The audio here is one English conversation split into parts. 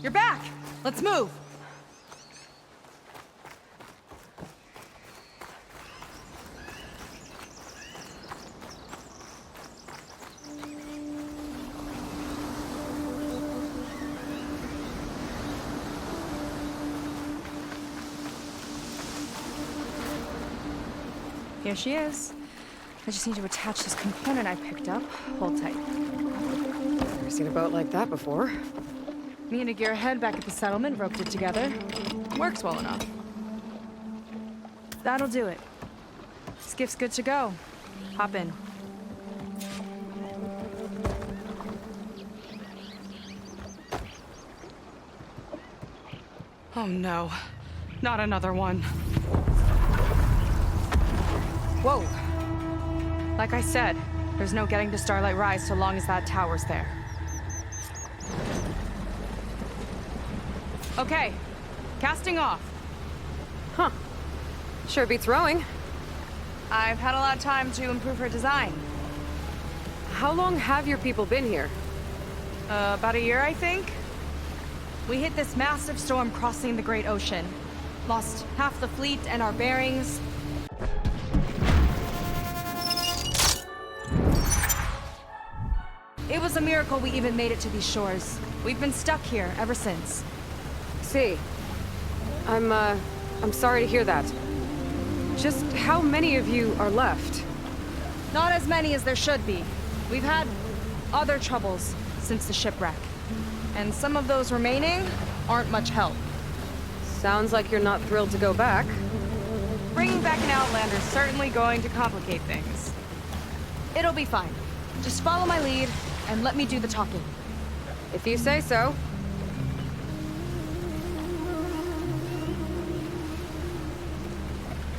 You're back! Let's move! Here she is. I just need to attach this component I picked up. Hold tight. Never seen a boat like that before. Me and a gearhead back at the settlement roped it together. Works well enough. That'll do it. Skiff's good to go. Hop in. Oh no. Not another one. Whoa. Like I said, there's no getting to Starlight Rise so long as that tower's there. Okay, casting off. Huh. Sure beats rowing. I've had a lot of time to improve her design. How long have your people been here? About a year, I think. We hit this massive storm crossing the Great Ocean. Lost half the fleet and our bearings. It was a miracle we even made it to these shores. We've been stuck here ever since. See. I'm sorry to hear that. Just how many of you are left? Not as many as there should be. We've had other troubles since the shipwreck. And some of those remaining aren't much help. Sounds like you're not thrilled to go back. Bringing back an Outlander's certainly going to complicate things. It'll be fine. Just follow my lead and let me do the talking. If you say so.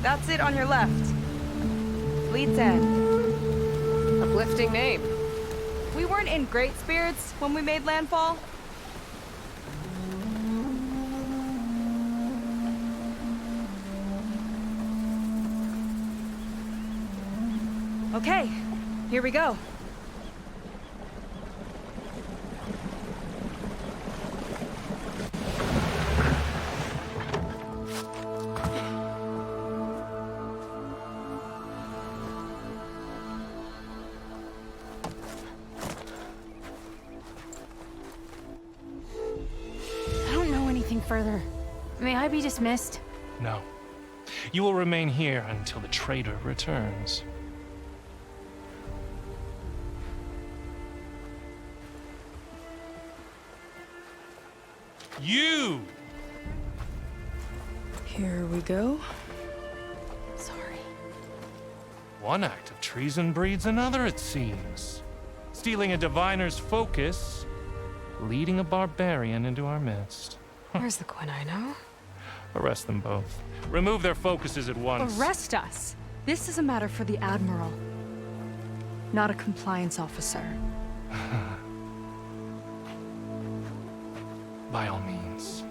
That's it on your left. Fleet's End. Uplifting name. We weren't in great spirits when we made landfall. Okay, here we go. I don't know anything further. May I be dismissed? No. You will remain here until the traitor returns. You! Here we go. Sorry. One act of treason breeds another, it seems. Stealing a diviner's focus, leading a barbarian into our midst. Where's the Quinino? Arrest them both. Remove their focuses at once. Arrest us. This is a matter for the Admiral, not a compliance officer. By all means.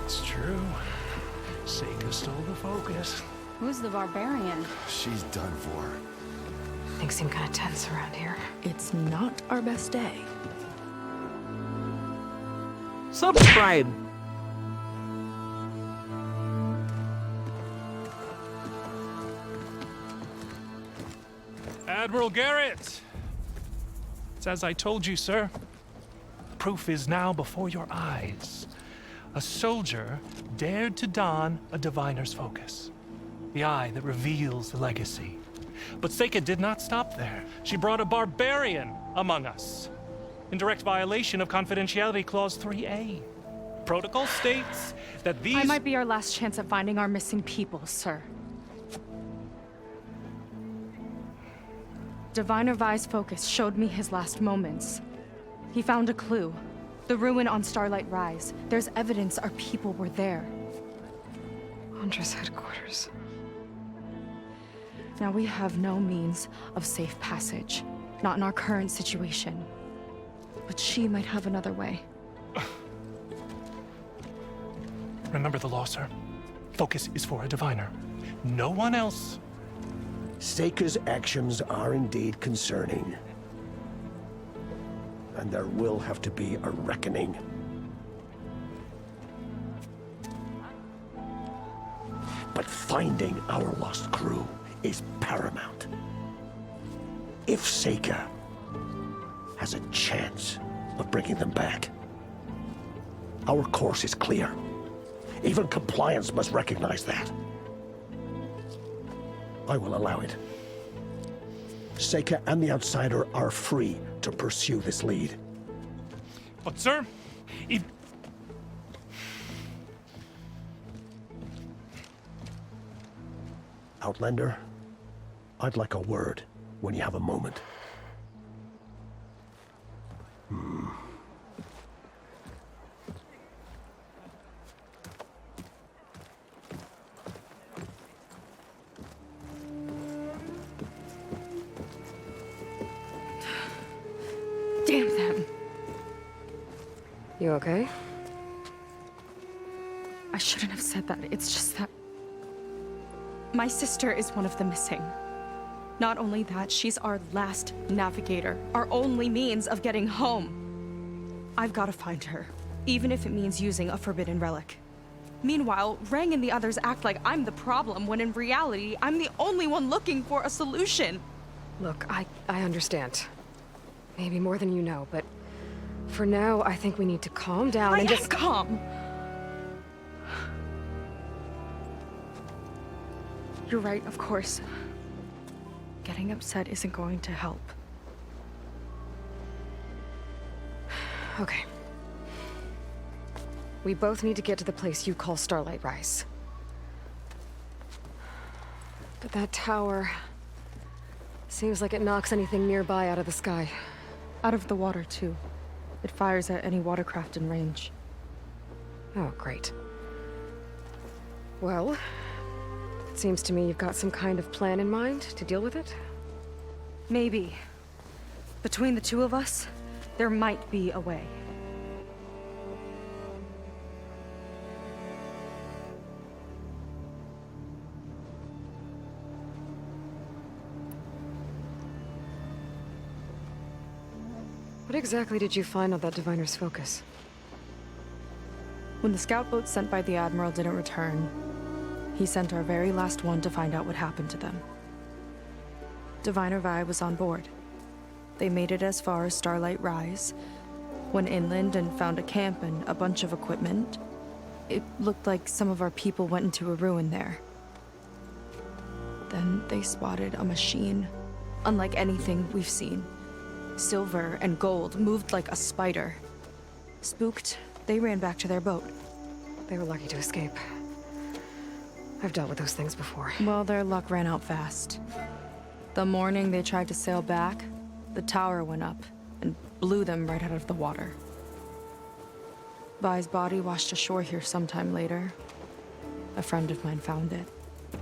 It's true. Seyka stole the focus. Who's the barbarian? She's done for. Things seem kind of tense around here. It's not our best day. Subscribe. Admiral Garrett! It's as I told you, sir. Proof is now before your eyes. A soldier dared to don a diviner's focus. The eye that reveals the legacy. But Seyka did not stop there. She brought a barbarian among us. In direct violation of Confidentiality Clause 3A. Protocol states that these— I might be our last chance at finding our missing people, sir. Diviner Vi's focus showed me his last moments. He found a clue. The ruin on Starlight Rise. There's evidence our people were there. Huntress headquarters. Now we have no means of safe passage. Not in our current situation. But she might have another way. Remember the law, sir. Focus is for a diviner. No one else. Seyka's actions are indeed concerning. And there will have to be a reckoning. But finding our lost crew is paramount. If Seyka has a chance of bringing them back, our course is clear. Even compliance must recognize that. I will allow it. Seyka and the Outsider are free to pursue this lead. But, sir, if... Outlander, I'd like a word when you have a moment. Damn them. You okay? I shouldn't have said that. It's just that... my sister is one of the missing. Not only that, she's our last navigator, our only means of getting home. I've got to find her, even if it means using a forbidden relic. Meanwhile, Rang and the others act like I'm the problem, when in reality, I'm the only one looking for a solution. Look, I understand. Maybe more than you know, but for now, I think we need to calm down and just... calm! You're right, of course. Getting upset isn't going to help. Okay. We both need to get to the place you call Starlight Rise. But that tower... seems like it knocks anything nearby out of the sky. Out of the water, too. It fires at any watercraft in range. Oh, great. Well, it seems to me you've got some kind of plan in mind to deal with it? Maybe. Between the two of us, there might be a way. What exactly did you find on that diviner's focus? When the scout boat sent by the Admiral didn't return, he sent our very last one to find out what happened to them. Diviner Vi was on board. They made it as far as Starlight Rise, went inland and found a camp and a bunch of equipment. It looked like some of our people went into a ruin there. Then they spotted a machine, unlike anything we've seen. Silver and gold, moved like a spider. Spooked, they ran back to their boat. They were lucky to escape. I've dealt with those things before. Well, their luck ran out fast. The morning they tried to sail back, the tower went up and blew them right out of the water. Vi's body washed ashore here sometime later. A friend of mine found it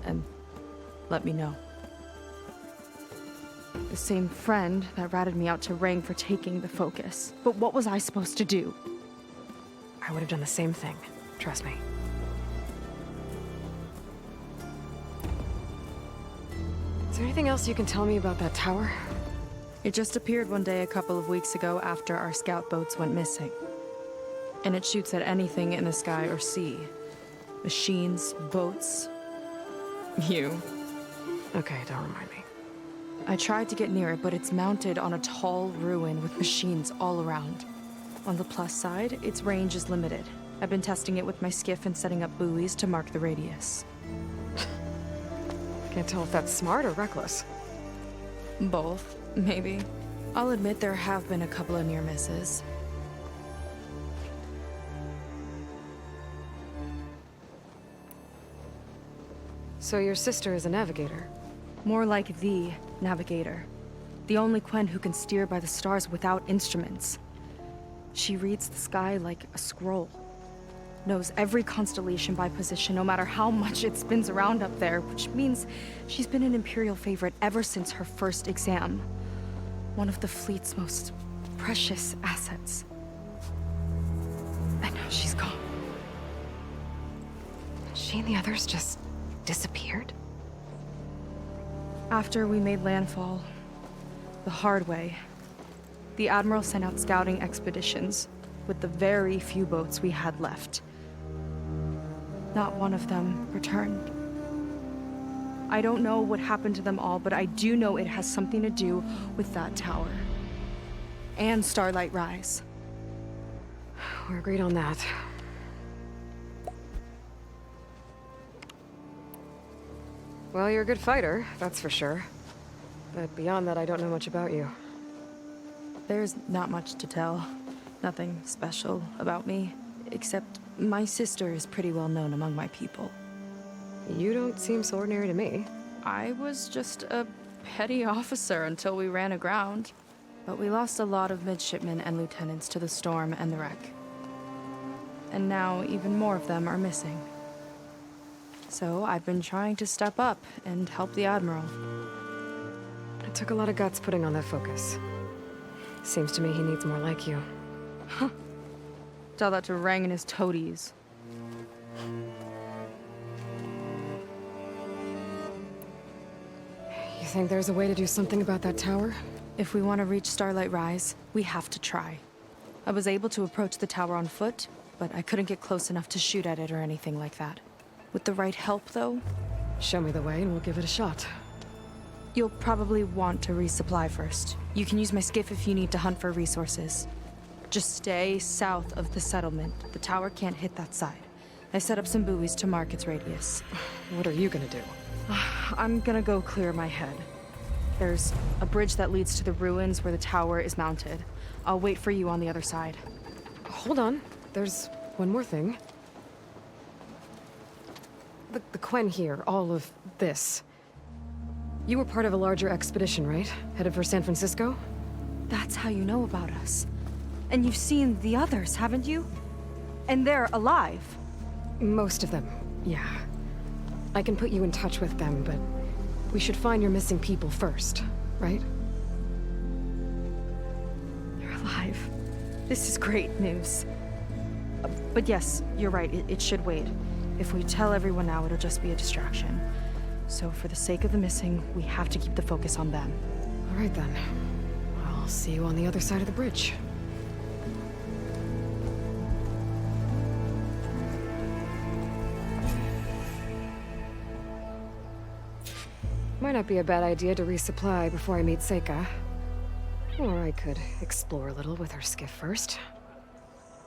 and let me know. The same friend that ratted me out to Rang for taking the focus. But what was I supposed to do? I would have done the same thing. Trust me. Is there anything else you can tell me about that tower? It just appeared one day a couple of weeks ago after our scout boats went missing. And it shoots at anything in the sky or sea. Machines, boats, you. Okay, don't remind me. I tried to get near it, but it's mounted on a tall ruin with machines all around. On the plus side, its range is limited. I've been testing it with my skiff and setting up buoys to mark the radius. Can't tell if that's smart or reckless. Both, maybe. I'll admit there have been a couple of near misses. So your sister is a navigator? More like the navigator. The only Quen who can steer by the stars without instruments. She reads the sky like a scroll. Knows every constellation by position, no matter how much it spins around up there, which means she's been an Imperial favorite ever since her first exam. One of the fleet's most precious assets. She's gone. She and the others just disappeared? After we made landfall, the hard way, the Admiral sent out scouting expeditions with the very few boats we had left. Not one of them returned. I don't know what happened to them all, but I do know it has something to do with that tower. And Starlight Rise. We're agreed on that. Well, you're a good fighter, that's for sure. But beyond that, I don't know much about you. There's not much to tell. Nothing special about me, except my sister is pretty well known among my people. You don't seem so ordinary to me. I was just a petty officer until we ran aground. But we lost a lot of midshipmen and lieutenants to the storm and the wreck. And now even more of them are missing. So I've been trying to step up and help the Admiral. It took a lot of guts putting on that focus. Seems to me he needs more like you. Tell that to Rang and his toadies. You think there's a way to do something about that tower? If we want to reach Starlight Rise, we have to try. I was able to approach the tower on foot, but I couldn't get close enough to shoot at it or anything like that. With the right help, though, Show me the way and we'll give it a shot. you'll probably want to resupply first. You can use my skiff if you need to hunt for resources. Just stay south of the settlement. The tower can't hit that side. I set up some buoys to mark its radius. What are you gonna do? I'm gonna go clear my head. There's a bridge that leads to the ruins where the tower is mounted. I'll wait for you on the other side. Hold on. There's one more thing. The Quen here, all of this. You were part of a larger expedition, right? Headed for San Francisco? That's how you know about us. And you've seen the others, haven't you? And they're alive. Most of them, yeah. I can put you in touch with them, but we should find your missing people first, right? They're alive. This is great news. But yes, you're right, it should wait. If we tell everyone now, it'll just be a distraction. So for the sake of the missing, we have to keep the focus on them. All right then. I'll see you on the other side of the bridge. Might not be a bad idea to resupply before I meet Seyka. Or I could explore a little with her skiff first.